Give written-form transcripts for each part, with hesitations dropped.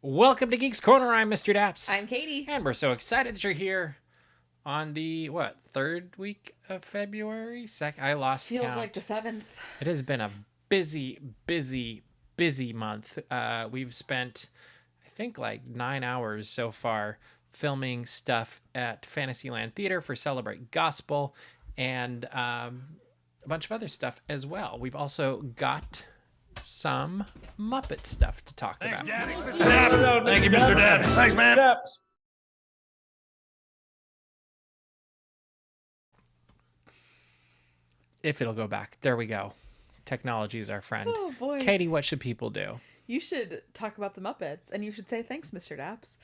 Welcome to Geeks Corner. I'm Mr. Daps. I'm Katie. And we're so excited that you're here on the, third week of February? I lost Feels count. like the 7th. It has been a busy month. We've spent, I think, like 9 hours so far filming stuff at Fantasyland Theater for Celebrate Gospel and a bunch of other stuff as well. We've also got some Muppet stuff to talk about. Thank you, Mr. Dad. Thanks, man. If it'll go back. There we go. Technology is our friend. Oh, boy. Katie, what should people do? You should talk about the Muppets, and you should say thanks, Mr. Daps.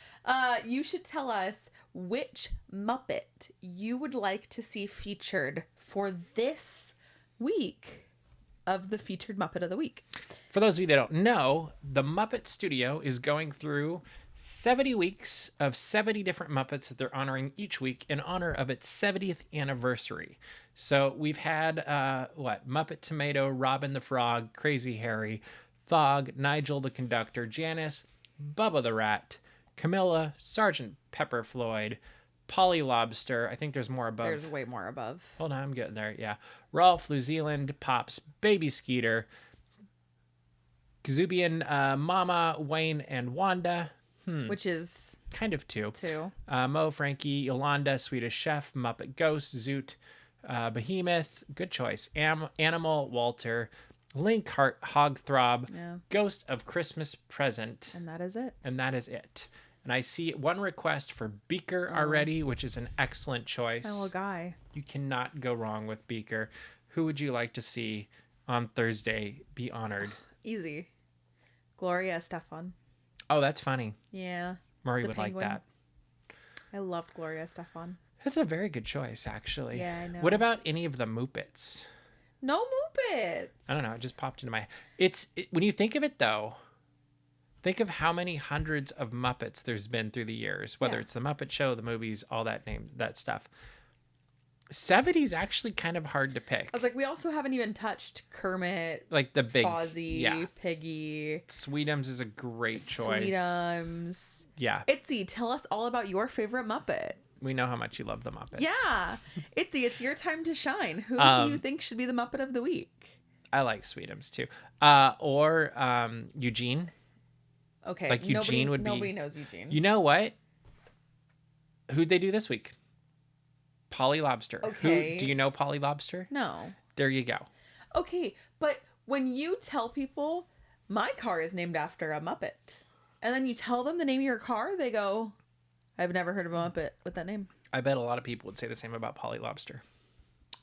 You should tell us which Muppet you would like to see featured for this week of the featured Muppet of the Week. For those of you that don't know, the Muppet Studio is going through 70 weeks of 70 different Muppets that they're honoring each week in honor of its 70th anniversary. So we've had, Muppet Tomato, Robin the Frog, Crazy Harry, Thog, Nigel the Conductor, Janice, Bubba the Rat, Camilla, Sergeant Pepper Floyd, Polly Lobster. I think there's more above. There's way more above. Hold on, I'm getting there. Yeah. Rolf, New Zealand, Pops, Baby Skeeter, Kazubian, Mama, Wayne, and Wanda. Which is Kind of two. two. Mo, Frankie, Yolanda, Swedish Chef, Muppet Ghost, Zoot, Behemoth. Good choice. Animal, Walter, Link, Hogthrob, Yeah. Ghost of Christmas Present. And that is it. And that is it. And I see one request for Beaker already, which is an excellent choice. My little guy. You cannot go wrong with Beaker. Who would you like to see on Thursday be honored? Easy. Gloria Estefan. Oh, that's funny. Yeah. Murray The would penguin. like that. I loved Gloria Estefan. That's a very good choice, actually. Yeah, I know. What about any of the Muppets? No Muppets. I don't know. It just popped into my... When you think of it, though, think of how many hundreds of Muppets there's been through the years, whether Yeah. it's the Muppet Show, the movies, all that stuff. 70 is actually kind of hard to pick. I was like, we also haven't even touched Kermit, Like the big... Fozzie, Yeah. Piggy, Sweetums is a great choice. Sweetums. Yeah. Itzy, tell us all about your favorite Muppet. We know how much you love the Muppets. Yeah. Itzy, it's your time to shine. Who do you think should be the Muppet of the Week? I like Sweetums, too. Or Eugene. Okay. Like Eugene would be... Nobody knows Eugene. You know what? Who'd they do this week? Polly Lobster. Okay. Do you know Polly Lobster? No. There you go. Okay, but when you tell people, my car is named after a Muppet, and then you tell them the name of your car, they go, I've never heard of a Muppet with that name. I bet a lot of people would say the same about Polly Lobster.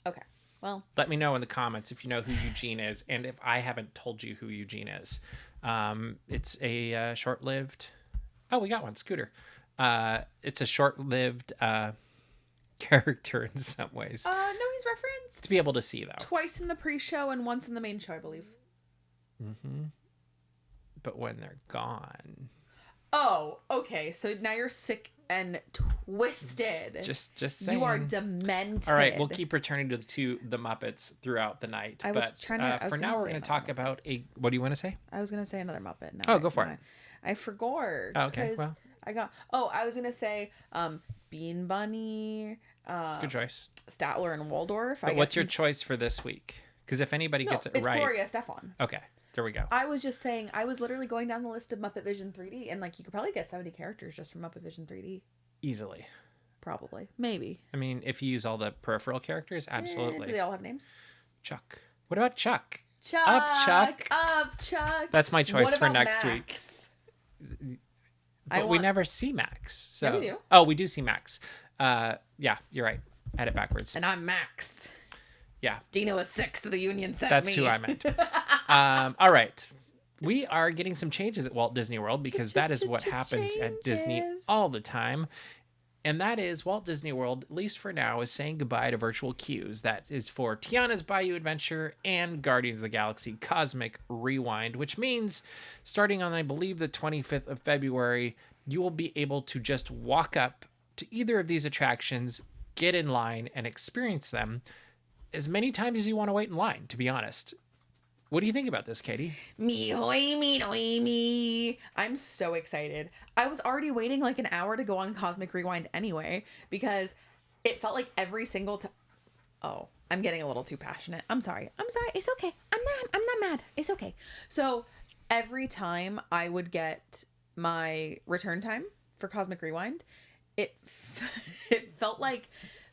Okay, well. Let me know in the comments if you know who Eugene is, and if I haven't told you who Eugene is. It's a short-lived... Oh, we got one. Scooter. It's a short-lived character in some ways. No, he's referenced To be able to see, though. twice in the pre-show and once in the main show, I believe. Mm-hmm. But when they're gone... Oh, okay. So now you're sick and twisted. Just saying. You are demented. All right, we'll keep returning to the Muppets throughout the night. I was trying to- I was for gonna now, we're say going to another talk about a... What do you want to say? I was gonna say another Muppet. No, Oh, go for it. I forgot. Oh, okay, 'cause well. I was gonna say Bean Bunny, Good choice. Statler and Waldorf. But what's your choice for this week? Because if anybody No, gets it it's right... Gloria Estefan. Okay, there we go. I was just saying, I was literally going down the list of Muppet Vision 3D, and like you could probably get 70 characters just from Muppet Vision 3D. Easily. Probably, maybe. I mean, if you use all the peripheral characters, absolutely. Do they all have names? Chuck. What about Chuck? Chuck. Up, Chuck. Up, Chuck. That's my choice What for about next Max? week. But we never see Max. So... Yeah, we do. Oh, we do see Max. Yeah, you're right. I had it backwards. And I'm Max. Yeah. Dino is 6, so the union sent That's me. who I meant. All right. We are getting some changes at Walt Disney World because that is what happens at Disney Changes. all the time. And that is Walt Disney World, at least for now, is saying goodbye to virtual queues. That is for Tiana's Bayou Adventure and Guardians of the Galaxy Cosmic Rewind, which means starting on, I believe, the 25th of February, you will be able to just walk up to either of these attractions, get in line, and experience them as many times as you want to wait in line, to be honest. What do you think about this, Katie? Me, hoy, me, noy, me. I'm so excited. I was already waiting like an hour to go on Cosmic Rewind anyway, because it felt like every single time. Oh, I'm getting a little too passionate. I'm sorry. It's okay. I'm not mad. It's okay. So every time I would get my return time for Cosmic Rewind, it felt like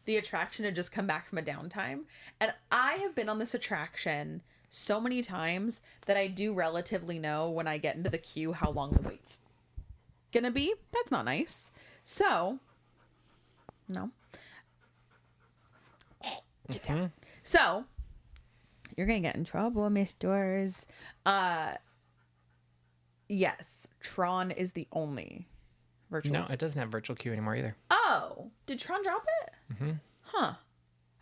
the attraction had just come back from a downtime. And I have been on this attraction so many times that I do relatively know when I get into the queue how long the wait's gonna be. That's not nice. So, no. Get down. So, you're gonna get in trouble, misters. Yes, Tron is the only virtual. No, it doesn't have virtual queue anymore either. Oh, did Tron drop it? Mm-hmm. Huh.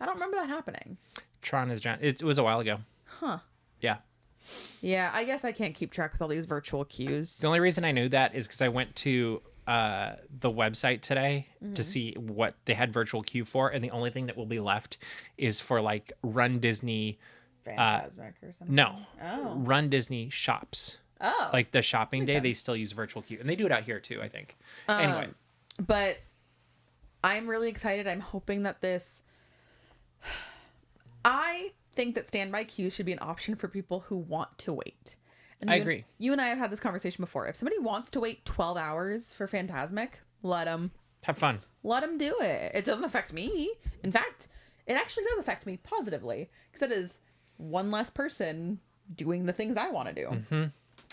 I don't remember that happening. Tron is it was a while ago. Huh. Yeah. Yeah, I guess I can't keep track with all these virtual queues. The only reason I knew that is because I went to the website today to see what they had virtual queue for, and the only thing that will be left is for like Run Disney. Phantasmic or something. No. Oh. Run Disney shops. Oh. Like the shopping day, sense. they still use virtual queue, and they do it out here too, I think. Anyway. But I'm really excited. I'm hoping that this. I think that standby queues should be an option for people who want to wait. And I agree. You and I have had this conversation before. If somebody wants to wait 12 hours for Phantasmic, let them. Have fun. Let them do it. It doesn't affect me. In fact, it actually does affect me positively, because it is one less person doing the things I want to do. Mm-hmm.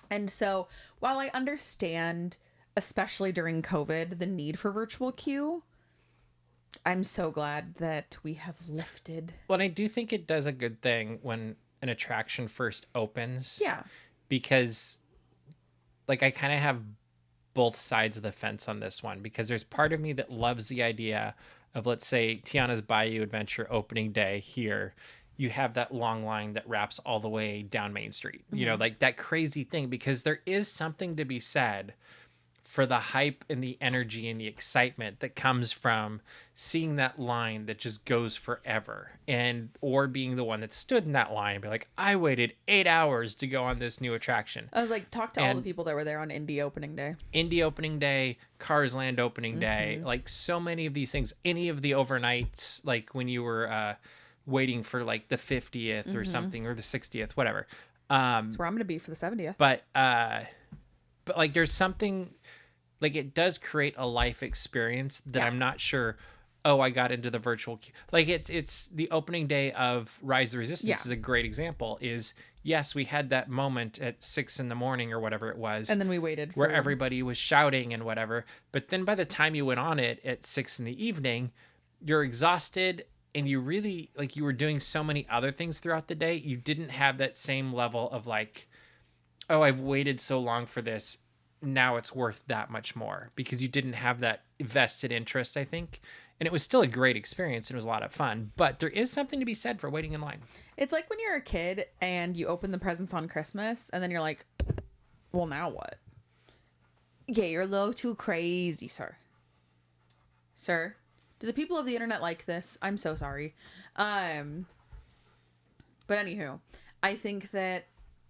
And so while I understand, especially during COVID, the need for virtual queue, I'm so glad that we have lifted. Well, I do think it does a good thing when an attraction first opens. Yeah. Because, like, I kind of have both sides of the fence on this one, because there's part of me that loves the idea of, let's say, Tiana's Bayou Adventure opening day here. You have that long line that wraps all the way down Main Street. You know, like that crazy thing, because there is something to be said for the hype and the energy and the excitement that comes from seeing that line that just goes forever, and or being the one that stood in that line and be like, I waited 8 hours to go on this new attraction. I was like, talk to all the people that were there on Indie opening day. Indie opening day, Cars Land opening day, like so many of these things, any of the overnights, like when you were waiting for like the 50th or something, or the 60th, whatever. That's where I'm going to be for the 70th. But like there's something, like it does create a life experience that I'm not sure, I got into the virtual queue. Like it's the opening day of Rise of the Resistance is a great example. Is yes, we had that moment at 6 a.m. or whatever it was. And then we waited where everybody was shouting and whatever. But then by the time you went on it at 6 p.m, you're exhausted, and you really, like, you were doing so many other things throughout the day. You didn't have that same level of like, oh, I've waited so long for this, now it's worth that much more, because you didn't have that vested interest, I think. And it was still a great experience, and it was a lot of fun, but there is something to be said for waiting in line. It's like when you're a kid and you open the presents on Christmas, and then you're like, well, now what? Yeah, you're a little too crazy, sir. Sir, do the people of the internet like this? I'm so sorry. But anywho, I think that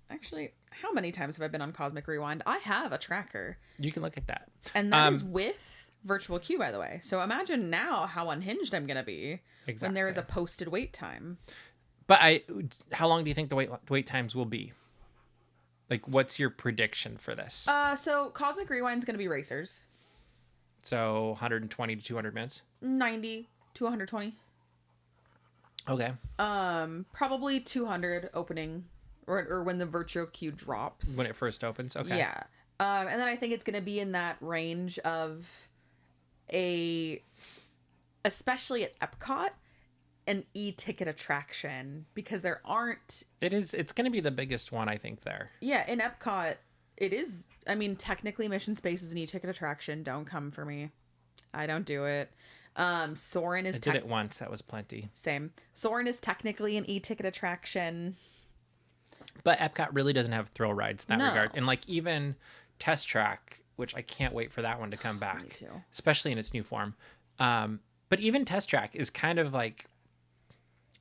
actually, how many times have I been on Cosmic Rewind? I have a tracker. You can look at that. And that is with virtual queue, by the way. So imagine now how unhinged I'm going to be when there is a posted wait time. But how long do you think the wait times will be? Like, what's your prediction for this? So Cosmic Rewind's going to be racers. So 120 to 200 minutes? 90 to 120. Okay. Probably 200 opening, or when the virtual queue drops. When it first opens? Okay. Yeah. And then I think it's going to be in that range of especially at Epcot, an e-ticket attraction, because there aren't... It's going to be the biggest one, I think, there. Yeah, in Epcot, it is... I mean, technically, Mission Space is an e-ticket attraction. Don't come for me. I don't do it. Soarin' is... I did it once. That was plenty. Same. Soarin' is technically an e-ticket attraction. But Epcot really doesn't have thrill rides in that regard. And, like, even Test Track, which I can't wait for that one to come back. Me too. Especially in its new form. But even Test Track is kind of like...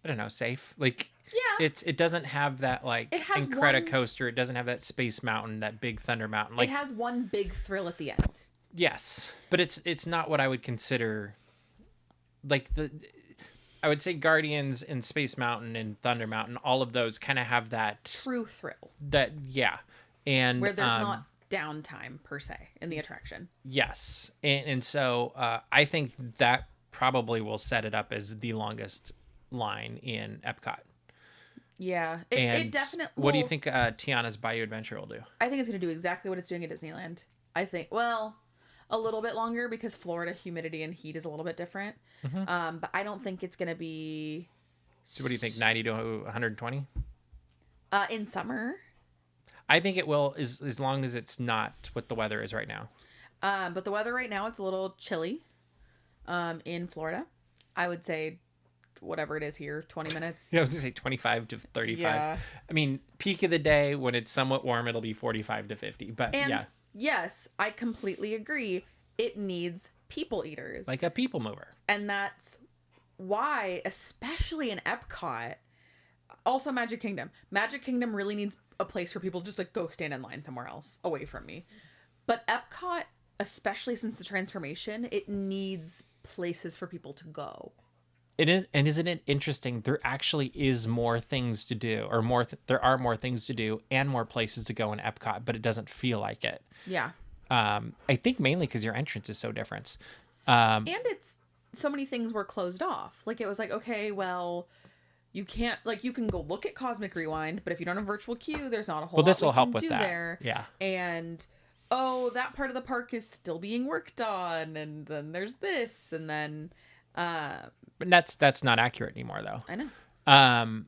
I don't know, safe. Like, Yeah. It doesn't have that like It has Incredicoaster. It doesn't have that Space Mountain, that big Thunder Mountain. Like it has one big thrill at the end. yes, but it's not what I would consider like I would say Guardians and Space Mountain and Thunder Mountain. All of those kind of have that True thrill. that yeah, and Where there's not downtime per se in the attraction. yes, and so I think that probably will set it up as the longest line in Epcot. Yeah, And it definitely. what do you think Tiana's Bayou Adventure will do? I think it's going to do exactly what it's doing at Disneyland. I think, well, a little bit longer because Florida humidity and heat is a little bit different. But I don't think it's going to be. So what do you think, 90 to 120? In summer. I think it will, as long as it's not what the weather is right now. But the weather right now, it's a little chilly in Florida. I would say whatever it is here, 20 minutes. Yeah, I was going to say 25 to 35. Yeah. I mean, peak of the day, when it's somewhat warm, it'll be 45 to 50. But And yeah. yes, I completely agree. It needs people eaters. Like a people mover. And that's why, especially in Epcot, also Magic Kingdom. Magic Kingdom really needs a place for people to just like go stand in line somewhere else away from me. But Epcot, especially since the transformation, it needs places for people to go. It is, and isn't it interesting? There actually is more things to do, or more. There are more things to do, and more places to go in Epcot, but it doesn't feel like it. Yeah. I think mainly because your entrance is so different. And it's so many things were closed off. Like it was like, okay, well, you can't like you can go look at Cosmic Rewind, but if you don't have virtual queue, there's not a whole Well, lot this will we help can with do that. there. Yeah. And oh, that part of the park is still being worked on, and then there's this, and then But that's not accurate anymore, though. I know.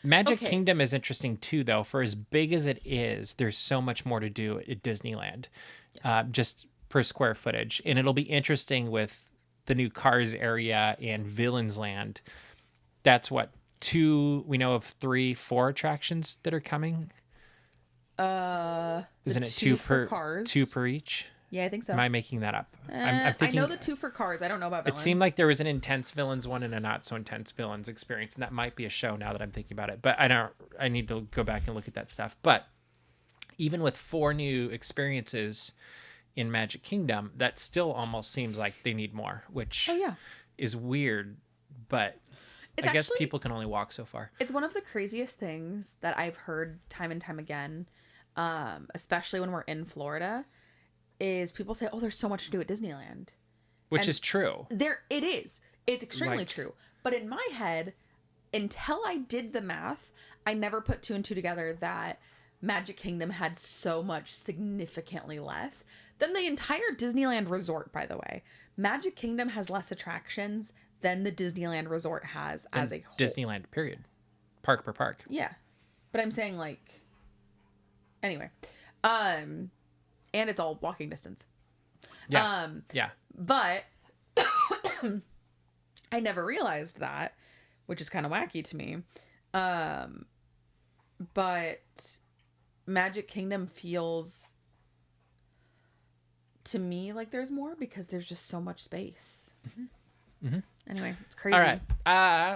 Magic Okay. Kingdom is interesting too, though. For as big as it is, there's so much more to do at Disneyland, just per square footage. And it'll be interesting with the new Cars area and Villains Land. That's what, 2, we know of 3, 4 attractions that are coming. Isn't it 2 for per Cars? 2 per each? Yeah, I think so. Am I making that up? I I'm thinking. know the 2 for Cars. I don't know about It Villains. seemed like there was an intense villains one and a not so intense villains experience, and that might be a show now that I'm thinking about it. But I need to go back and look at that stuff. But even with 4 new experiences in Magic Kingdom, that still almost seems like they need more, which is weird. But It's I guess actually- people can only walk so far. It's one of the craziest things that I've heard time and time again, especially when we're in Florida, is people say, "Oh, there's so much to do at Disneyland." Which is true. It is. It's extremely Like- true. But in my head, until I did the math, I never put 2 and 2 together that Magic Kingdom had so much significantly less than the entire Disneyland resort, by the way. Magic Kingdom has less attractions than the Disneyland resort has as a whole. Disneyland, period. Park per park. Yeah. But I'm saying like anyway. And it's all walking distance. Yeah. Yeah. But I never realized that, which is kind of wacky to me. But Magic Kingdom feels to me like there's more because there's just so much space. Anyway, it's crazy. All right.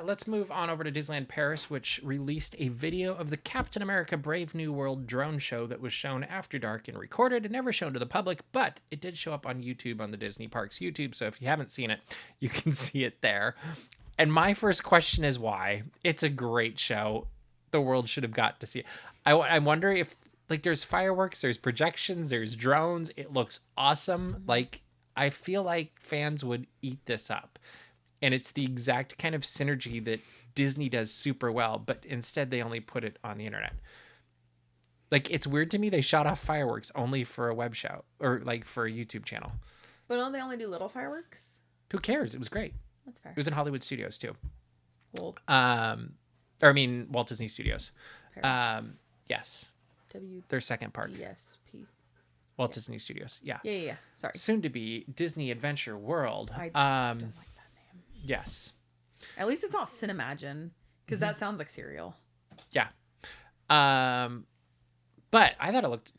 Let's move on over to Disneyland Paris, which released a video of the Captain America Brave New World drone show that was shown after dark and recorded and never shown to the public, but it did show up on YouTube on the Disney Parks YouTube. So if you haven't seen it, you can see it there. And my first question is why? It's a great show. The world should have got to see it. I wonder if, like, there's fireworks, there's projections, there's drones. It looks awesome. Like, I feel like fans would eat this up. And it's the exact kind of synergy that Disney does super well, but instead they only put it on the internet. Like, it's weird to me they shot off fireworks only for a web show or like for a YouTube channel. But don't they only do little fireworks? Who cares? It was great. That's fair. It was in Hollywood Studios too. Well, Walt Disney Studios. Yes, their second park. DSP. Walt Disney Studios. Yeah. Yeah. Sorry. Soon to be Disney Adventure World. I don't like that name. Yes. At least it's not Cinemagine, because that sounds like cereal. Yeah. But I thought it looked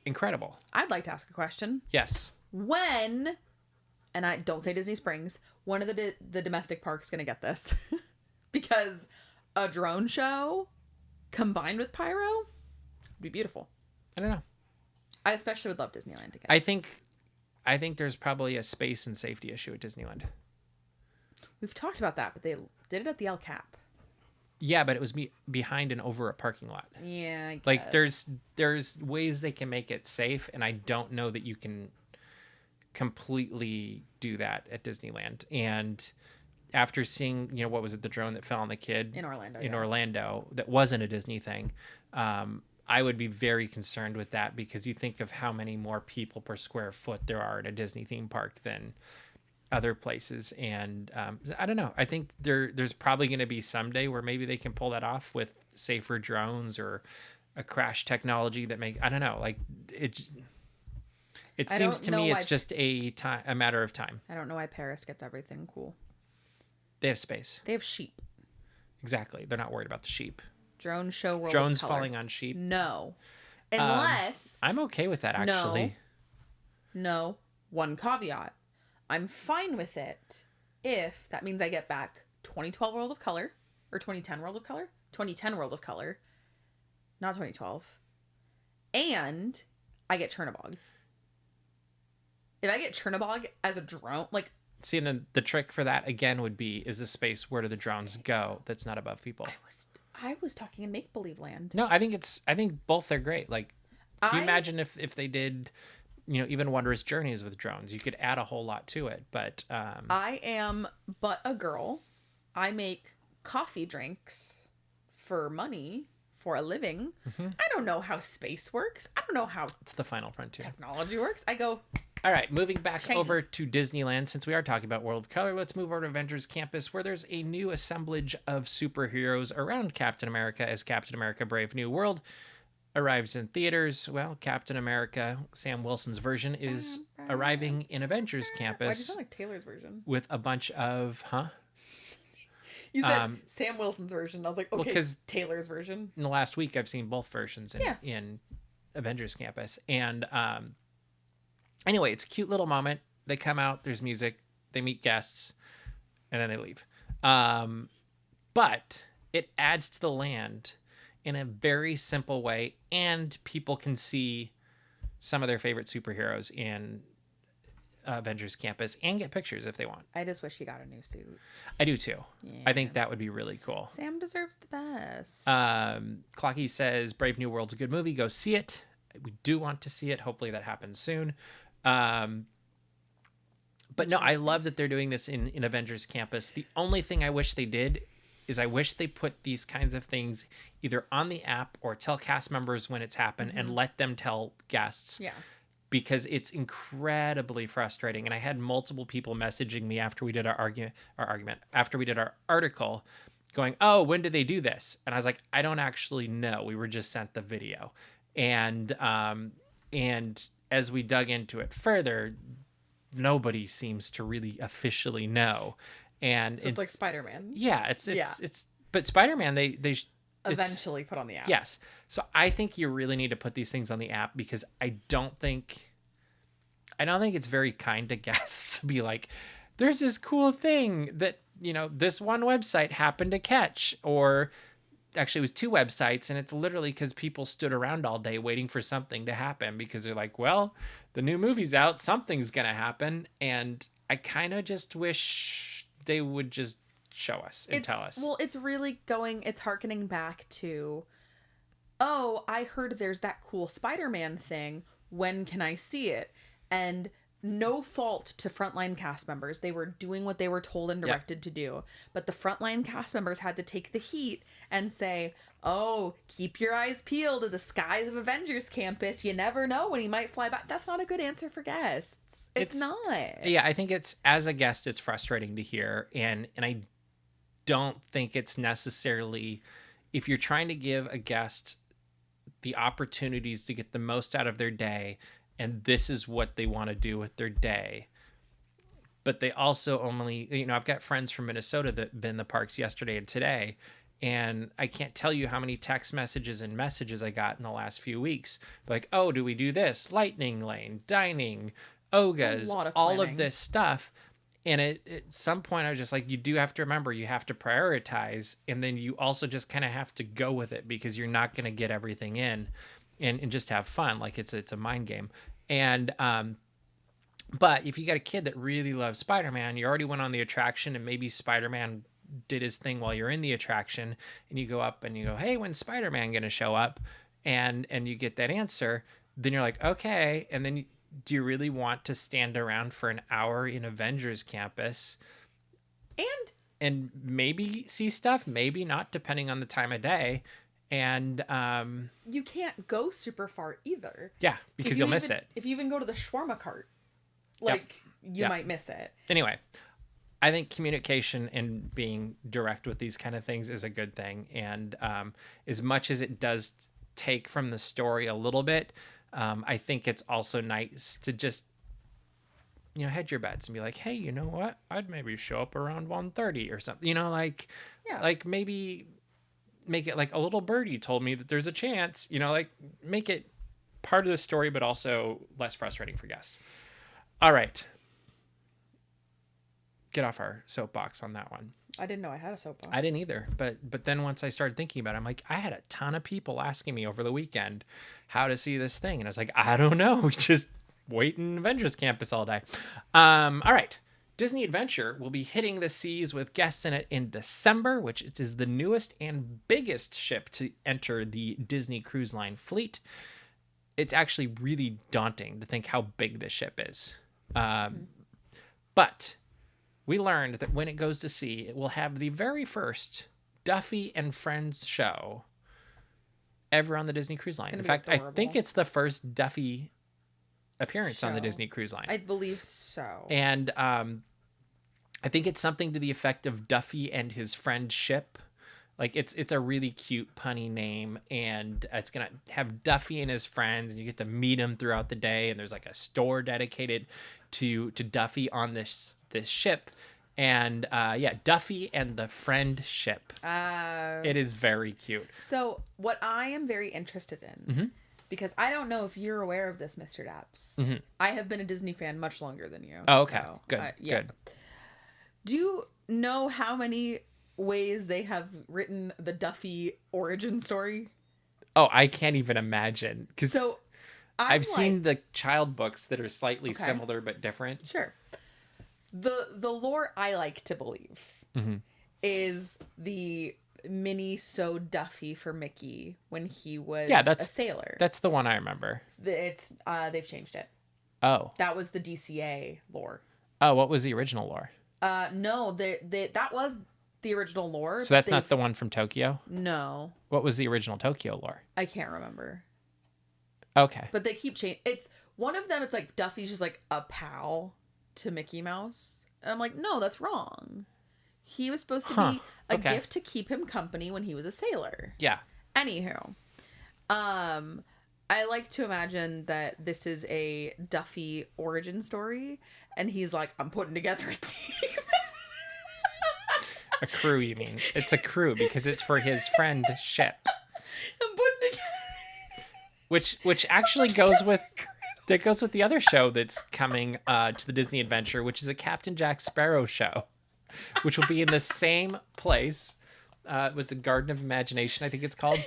incredible. I'd like to ask a question. Yes. When, and I don't say Disney Springs, when are the domestic parks going to get this? Because a drone show combined with pyro would be beautiful. I don't know. I especially would love Disneyland again. I think there's probably a space and safety issue at Disneyland. We've talked about that, but they did it at the El Cap. Yeah, but it was behind and over a parking lot. Yeah, I guess. Like there's ways they can make it safe, and I don't know that you can completely do that at Disneyland. And after seeing, what was it, the drone that fell on the kid in Orlando? Orlando, that wasn't a Disney thing. I would be very concerned with that, because you think of how many more people per square foot there are at a Disney theme park than other places. And I don't know. I think there's probably going to be someday where maybe they can pull that off with safer drones or a crash technology that I don't know. Like it seems to me it's just a matter of time. I don't know why Paris gets everything cool. They have space. They have sheep. Exactly. They're not worried about the sheep. Drone show world. Drones falling on sheep. No. Unless I'm okay with that, actually. No. One caveat. I'm fine with it if that means I get back 2012 World of Color or 2010 World of Color, 2010 World of Color, not 2012, and I get Chernobog. If I get Chernobog as a drone, like... See, and then the trick for that, again, would be, is the space, where do the drones go that's not above people? I was talking in make-believe land. No, I think both are great. Like, can you imagine if they did... even Wondrous Journeys with drones? You could add a whole lot to it, but... I am but a girl. I make coffee drinks for money, for a living. Mm-hmm. I don't know how space works. I don't know how... It's the final frontier. Technology works. I go... All right, moving back over to Disneyland. Since we are talking about World of Color, let's move over to Avengers Campus, where there's a new assemblage of superheroes around Captain America as Captain America Brave New World arrives in theaters. Well, Captain America, Sam Wilson's version, is arriving in Avengers Campus. Why do you sound like Taylor's version? With a bunch of, You said Sam Wilson's version. I was like, okay, 'cause Taylor's version. In the last week, I've seen both versions in Avengers Campus. And anyway, it's a cute little moment. They come out, there's music, they meet guests, and then they leave. But it adds to the land in a very simple way, and people can see some of their favorite superheroes in Avengers Campus and get pictures if they want. I just wish he got a new suit. I do too. Yeah. I think that would be really cool. Sam deserves the best. Clocky says Brave New World's a good movie. Go see it. We do want to see it. Hopefully that happens soon. But no, I love that they're doing this in Avengers Campus. The only thing I wish they did is I wish they put these kinds of things either on the app or tell cast members when it's happened and let them tell guests. Yeah. Because it's incredibly frustrating. And I had multiple people messaging me after we did after we did our article going, oh, when did they do this? And I was like, I don't actually know. We were just sent the video. And as we dug into it further, nobody seems to really officially know. And so it's like Spider-Man. Yeah, it's but Spider-Man they eventually put on the app. Yes. So I think you really need to put these things on the app, because I don't think it's very kind to guests to be like, there's this cool thing that, this one website happened to catch, or actually it was two websites, and it's literally because people stood around all day waiting for something to happen, because they're like, well, the new movie's out, something's going to happen. And I kind of just wish they would just show us and tell us. Well, it's hearkening back to, oh, I heard there's that cool Spider-Man thing. When can I see it? And no fault to frontline cast members. They were doing what they were told and directed to do. But the frontline cast members had to take the heat and say, oh, keep your eyes peeled to the skies of Avengers Campus. You never know when he might fly back. That's not a good answer for guests. It's not. Yeah, I think as a guest, it's frustrating to hear. And I don't think it's necessarily, if you're trying to give a guest the opportunities to get the most out of their day, and this is what they want to do with their day, but they also only, I've got friends from Minnesota that have been in the parks yesterday and today, and I can't tell you how many text messages and messages I got in the last few weeks. Like, oh, do we do this? Lightning Lane, dining, Ogas, all of this stuff. And at some point I was just like, you do have to remember, you have to prioritize, and then you also just kind of have to go with it, because you're not going to get everything in, and just have fun. Like it's a mind game. And but if you got a kid that really loves Spider-Man, you already went on the attraction, and maybe Spider-Man did his thing while you're in the attraction, and you go up and you go, hey, when's Spider-Man going to show up? And you get that answer, then you're like, okay. And then do you really want to stand around for an hour in Avengers Campus and maybe see stuff, maybe not, depending on the time of day? And you can't go super far either. Yeah, because you'll miss it. If you even go to the shawarma cart, like, you might miss it. Anyway, I think communication and being direct with these kind of things is a good thing. And as much as it does take from the story a little bit, I think it's also nice to just, hedge your bets and be like, hey, you know what? I'd maybe show up around 1:30 or something, like maybe make it like a little birdie told me that there's a chance, like make it part of the story, but also less frustrating for guests. All right. Get off our soapbox on that one. I didn't know I had a soapbox. I didn't either. But then once I started thinking about it, I'm like, I had a ton of people asking me over the weekend how to see this thing. And I was like, I don't know. We just wait in Avengers Campus all day. All right. Disney Adventure will be hitting the seas with guests in it in December, which is the newest and biggest ship to enter the Disney Cruise Line fleet. It's actually really daunting to think how big this ship is. But we learned that when it goes to sea, it will have the very first Duffy and Friends show ever on the Disney Cruise Line. In fact, adorable. I think it's the first Duffy appearance on the Disney Cruise Line. I believe so. And I think it's something to the effect of Duffy and his friend ship. Like it's a really cute punny name, and it's gonna have Duffy and his friends, and you get to meet them throughout the day. And there's like a store dedicated to Duffy on this ship, and Duffy and the Friend ship. It is very cute. So what I am very interested in, because I don't know if you're aware of this, Mr. Daps. I have been a Disney fan much longer than you. Oh, okay, so, good. Do you know how many ways they have written the Duffy origin story? Oh, I can't even imagine. So I've seen the child books that are slightly similar but different. Sure. The lore I like to believe is the mini sew Duffy for Mickey when he was a sailor. That's the one I remember. It's they've changed it. Oh. That was the DCA lore. Oh, what was the original lore? No, that was the original lore. So that's not the one from Tokyo? No. What was the original Tokyo lore? I can't remember. Okay. But they keep changing. It's one of them. It's like Duffy's just like a pal to Mickey Mouse. And I'm like, no, that's wrong. He was supposed to be a gift to keep him company when he was a sailor. Yeah. Anywho, I like to imagine that this is a Duffy origin story, and he's like, I'm putting together a team. A crew, you mean? It's a crew because it's for his friend ship. I'm putting together. Which actually goes with the other show that's coming to the Disney Adventure, which is a Captain Jack Sparrow show, which will be in the same place. It's a Garden of Imagination, I think it's called.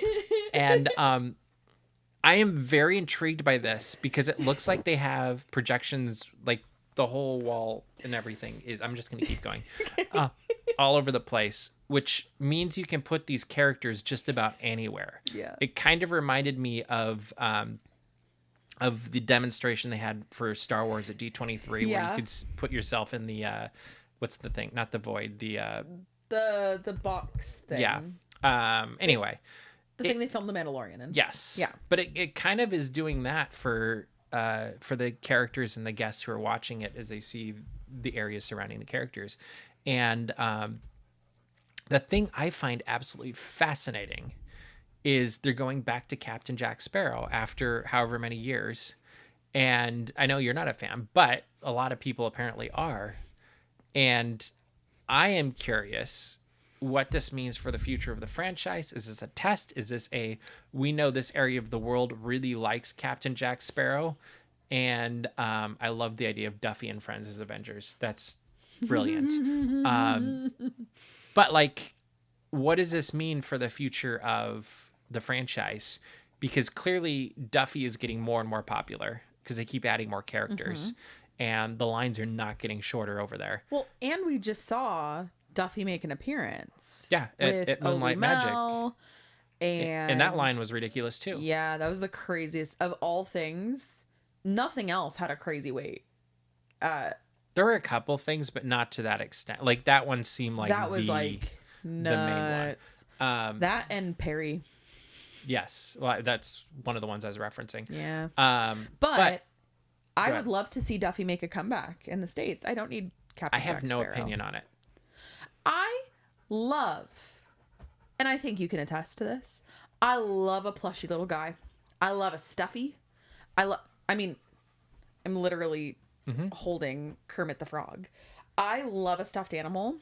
And I am very intrigued by this because it looks like they have projections, like the whole wall and everything is, I'm just going to keep going, all over the place, which means you can put these characters just about anywhere. Yeah. It kind of reminded me of the demonstration they had for Star Wars at D23, where you could put yourself in the, what's the thing? Not the void, the box thing. Yeah. Anyway. The thing they filmed The Mandalorian in. Yes. Yeah. But it kind of is doing that for the characters and the guests who are watching it as they see the areas surrounding the characters. And the thing I find absolutely fascinating is they're going back to Captain Jack Sparrow after however many years. And I know you're not a fan, but a lot of people apparently are. And I am curious what this means for the future of the franchise. Is this a test? Is this we know this area of the world really likes Captain Jack Sparrow, and I love the idea of Duffy and friends as Avengers. That's brilliant. But like, what does this mean for the future of the franchise? Because clearly Duffy is getting more and more popular because they keep adding more characters, and the lines are not getting shorter over there. Well, and we just saw Duffy make an appearance. Yeah, at Moonlight Magic. And that line was ridiculous too. Yeah, that was the craziest of all things. Nothing else had a crazy wait. There were a couple things, but not to that extent. Like that one seemed like that was like nuts. The main one. That and Perry. Yes, well, that's one of the ones I was referencing. Yeah. But I would love to see Duffy make a comeback in the States. I don't need Captain I have Jack no Sparrow. opinion on it. I love, and I think you can attest to this, I love a plushy little guy. I love a stuffy. I'm literally holding Kermit the Frog. I love a stuffed animal.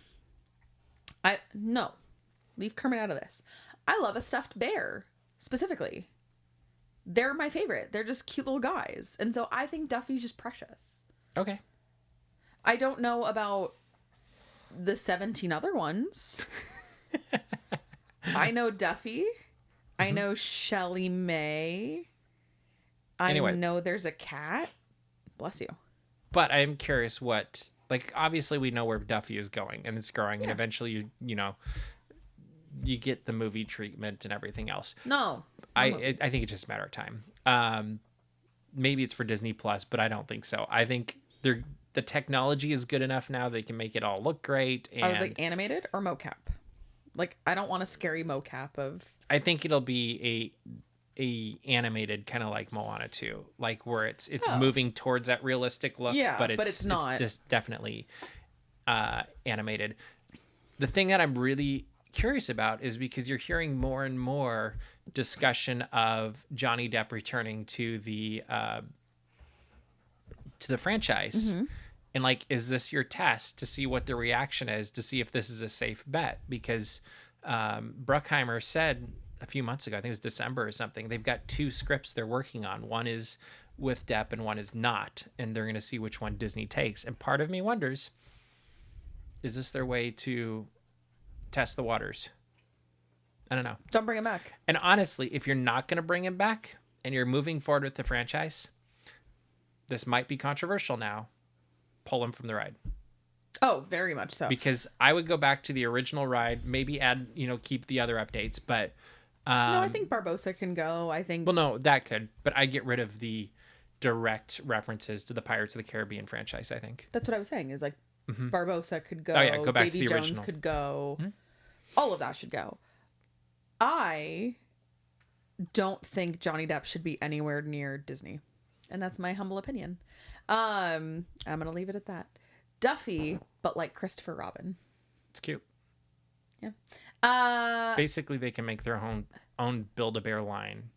Leave Kermit out of this. I love a stuffed bear, specifically. They're my favorite. They're just cute little guys. And so I think Duffy's just precious. Okay. I don't know about the 17 other ones. I know Duffy. I know Shelly May. I know there's a cat. Bless you. But I'm curious what, like, obviously we know where Duffy is going, and it's growing, and eventually you get the movie treatment and everything else. No. I think it's just a matter of time. Maybe it's for Disney Plus, but I don't think so. I think the technology is good enough now they can make it all look great. And I was like, animated or mocap? Like, I don't want a scary mocap of. I think it'll be a animated, kind of like Moana 2, like where it's moving towards that realistic look. Yeah, but it's not. It's just definitely animated. The thing that I'm really curious about is because you're hearing more and more discussion of Johnny Depp returning to the franchise. And like, is this your test to see what the reaction is, to see if this is a safe bet? Because Bruckheimer said a few months ago, I think it was December or something, they've got 2 scripts they're working on. One is with Depp and one is not, and they're going to see which one Disney takes. And part of me wonders, is this their way to test the waters? I don't know. Don't bring him back. And honestly, if you're not going to bring him back and you're moving forward with the franchise, this might be controversial now. Pull him from the ride. Oh, very much so. Because I would go back to the original ride, maybe add, keep the other updates, but no, I think Barbossa can go. I think. Well, no, that could, but I get rid of the direct references to the Pirates of the Caribbean franchise. I think that's what I was saying. Is like Barbossa could go. Oh yeah, go back Davy to the Jones original. Could go. All of that should go. I don't think Johnny Depp should be anywhere near Disney, and that's my humble opinion. I'm gonna leave it at that. Duffy, but like Christopher Robin. It's cute. Yeah. Basically, they can make their own Build-A-Bear line.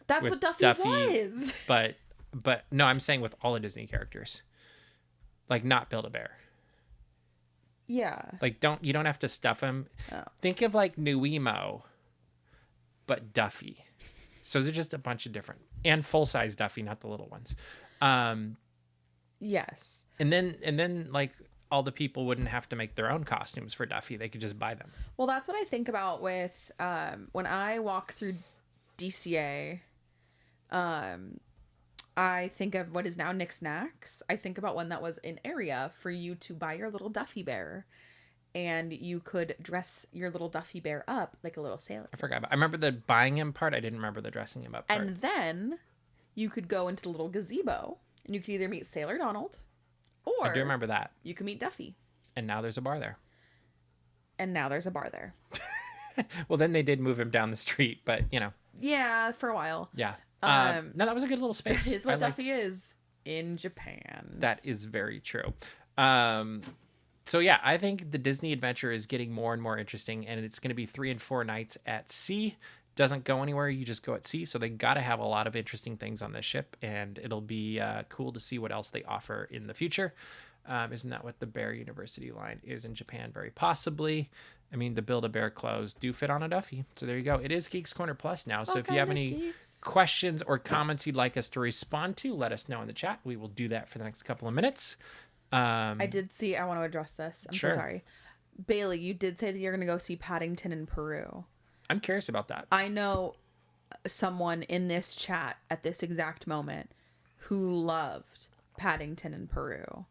That's what Duffy was. But no, I'm saying with all the Disney characters, like not Build-A-Bear. Yeah. Like you don't have to stuff him. Oh. Think of like Nuemo, but Duffy. So they're just a bunch of different, and full-size Duffy, not the little ones. Yes. And then like all the people wouldn't have to make their own costumes for Duffy. They could just buy them. Well, that's what I think about with when I walk through DCA. I think of what is now Nick Snacks. I think about when that was an area for you to buy your little Duffy bear, and you could dress your little Duffy bear up like a little sailor. I forgot. I remember the buying him part. I didn't remember the dressing him up part. And then you could go into the little gazebo, and you could either meet Sailor Donald, or I do remember that. You could meet Duffy. And now there's a bar there. And now there's a bar there. Well, then they did move him down the street, but Yeah, for a while. Yeah. No, that was a good little space. That is what Duffy is in Japan. That is very true. So yeah, I think the Disney adventure is getting more and more interesting, and it's going to be 3 and 4 nights at sea. Doesn't go anywhere. You just go at sea. So they got to have a lot of interesting things on this ship, and it'll be cool to see what else they offer in the future. Isn't that what the Bear University line is in Japan? Very possibly. I mean, the Build-A-Bear clothes do fit on a Duffy. So there you go. It is Geeks Corner Plus now. So if you have any questions or comments you'd like us to respond to, let us know in the chat. We will do that for the next couple of minutes. I did see, I want to address this. I'm Sure. so sorry. Bailey, you did say that you're going to go see Paddington in Peru. I'm curious about that. I know someone in this chat at this exact moment who loved Paddington in Peru.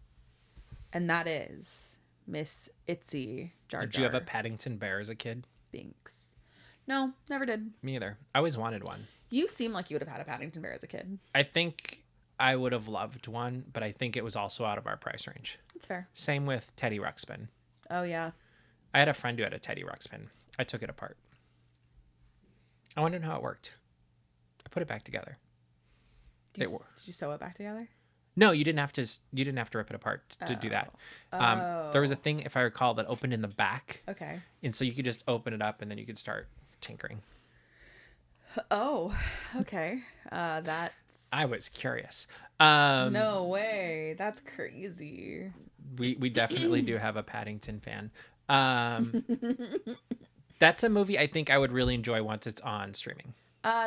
And that is Miss Itzy Jar Jar Did you have a Paddington bear as a kid? Binks. No, never did. Me either. I always wanted one. You seem like you would have had a Paddington bear as a kid. I think I would have loved one, but I think it was also out of our price range. That's fair. Same with Teddy Ruxpin. Oh, yeah. I had a friend who had a Teddy Ruxpin. I took it apart. I wondered how it worked. I put it back together. Did you sew it back together? No, you didn't have to. You didn't have to rip it apart to do that. There was a thing, if I recall, that opened in the back. Okay. And so you could just open it up, and then you could start tinkering. Oh, okay. That's... I was curious. No way. That's crazy. We definitely do have a Paddington fan. That's a movie I think I would really enjoy once it's on streaming.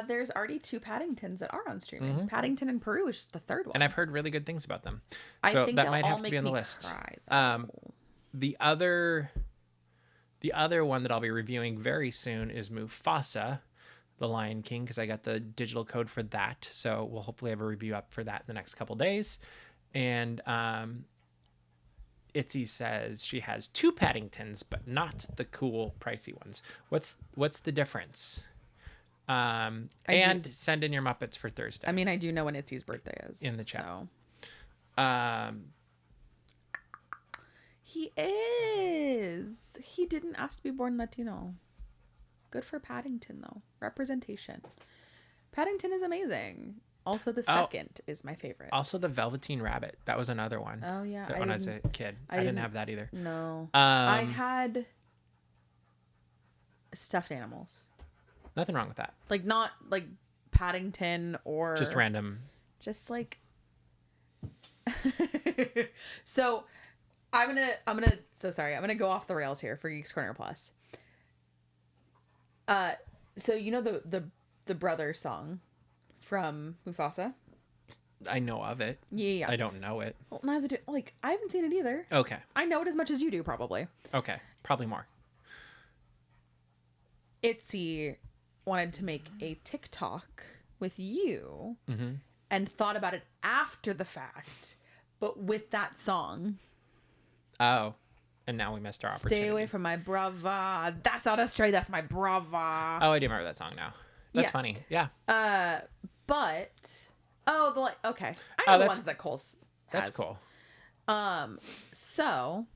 There's already 2 Paddingtons that are on streaming. Paddington in Peru is the 3rd one. And I've heard really good things about them. I So think that they'll might all have to make be on the me list. cry, though. The other one that I'll be reviewing very soon is Mufasa, The Lion King, because I got the digital code for that. So we'll hopefully have a review up for that in the next couple days. And Itzy says she has 2 Paddingtons, but not the cool pricey ones. What's the difference? And send in your Muppets for Thursday. I mean, I do know when Itzy's birthday is. In the chat. So. He is. He didn't ask to be born Latino. Good for Paddington, though. Representation. Paddington is amazing. Also, the second is my favorite. Also, the Velveteen Rabbit. That was another one. Oh, yeah. When I was a kid. I didn't have that either. No. I had stuffed animals. Nothing wrong with that. Like, not like Paddington or... Just random. Just like... So, I'm gonna go off the rails here for Geeks Corner Plus. So you know the brother song from Mufasa? I know of it. Yeah. I don't know it. Well, neither do... Like, I haven't seen it either. Okay. I know it as much as you do, probably. Okay. Probably more. Itzy wanted to make a TikTok with you and thought about it after the fact, but with that song. Oh. And now we missed our opportunity. Stay away from my brava. That's not a stray, that's my brava. Oh, I do remember that song now. That's funny. Yeah. But... Oh, okay. I know the ones that Cole's has. That's cool. So,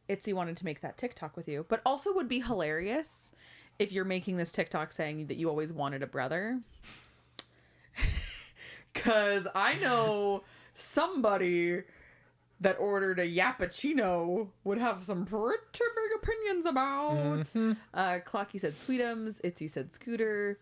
Itzy wanted to make that TikTok with you, but also would be hilarious if you're making this TikTok saying that you always wanted a brother. Because I know somebody that ordered a Yappuccino would have some pretty big opinions about. Clocky said Sweetums. Itzy said Scooter.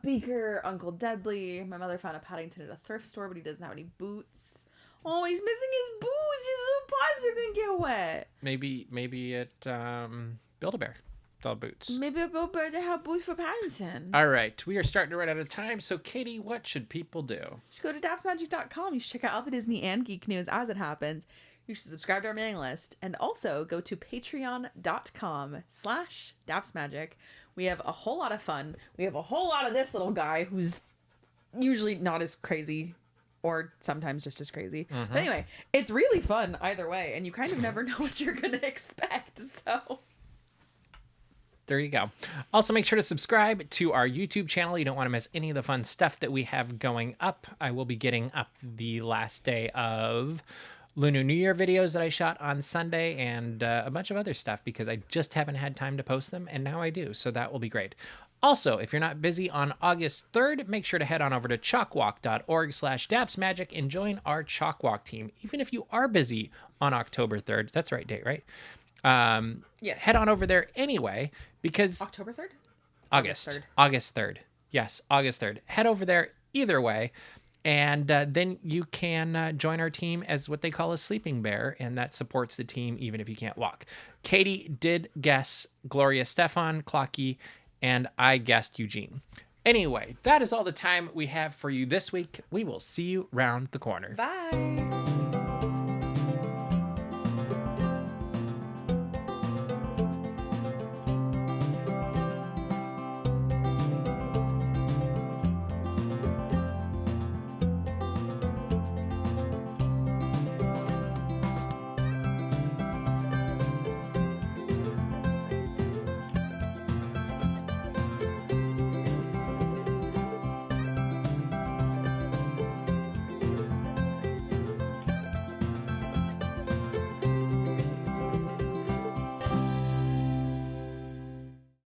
Beaker, Uncle Deadly. My mother found a Paddington at a thrift store, but he doesn't have any boots. Oh, he's missing his boots. His paws are gonna get wet. Maybe it Build-A-Bear. All boots. Maybe a Build-A-Bear to have boots for Paddington. All right, we are starting to run out of time. So, Katie, what should people do? You should go to dapsmagic.com. You should check out all the Disney and geek news as it happens. You should subscribe to our mailing list and also go to patreon.com/dapsmagic. We have a whole lot of fun. We have a whole lot of this little guy who's usually not as crazy or sometimes just as crazy. But anyway, it's really fun either way, and you kind of never know what you're going to expect. So there you go. Also, make sure to subscribe to our YouTube channel. You don't want to miss any of the fun stuff that we have going up. I will be getting up the last day of Lunar New Year videos that I shot on Sunday and a bunch of other stuff because I just haven't had time to post them, and now I do, so that will be great. Also, if you're not busy on August 3rd, make sure to head on over to chalkwalk.org/dapsmagic and join our Chalkwalk team. Even if you are busy on October 3rd, that's the right date, right? yes. Head on over there anyway because... October 3rd? August 3rd. Yes, August 3rd. Head over there either way. And then you can join our team as what they call a sleeping bear, and that supports the team even if you can't walk. Katie did guess Gloria Stefan, Clocky, and I guessed Eugene. Anyway, that is all the time we have for you this week. We will see you round the corner. Bye.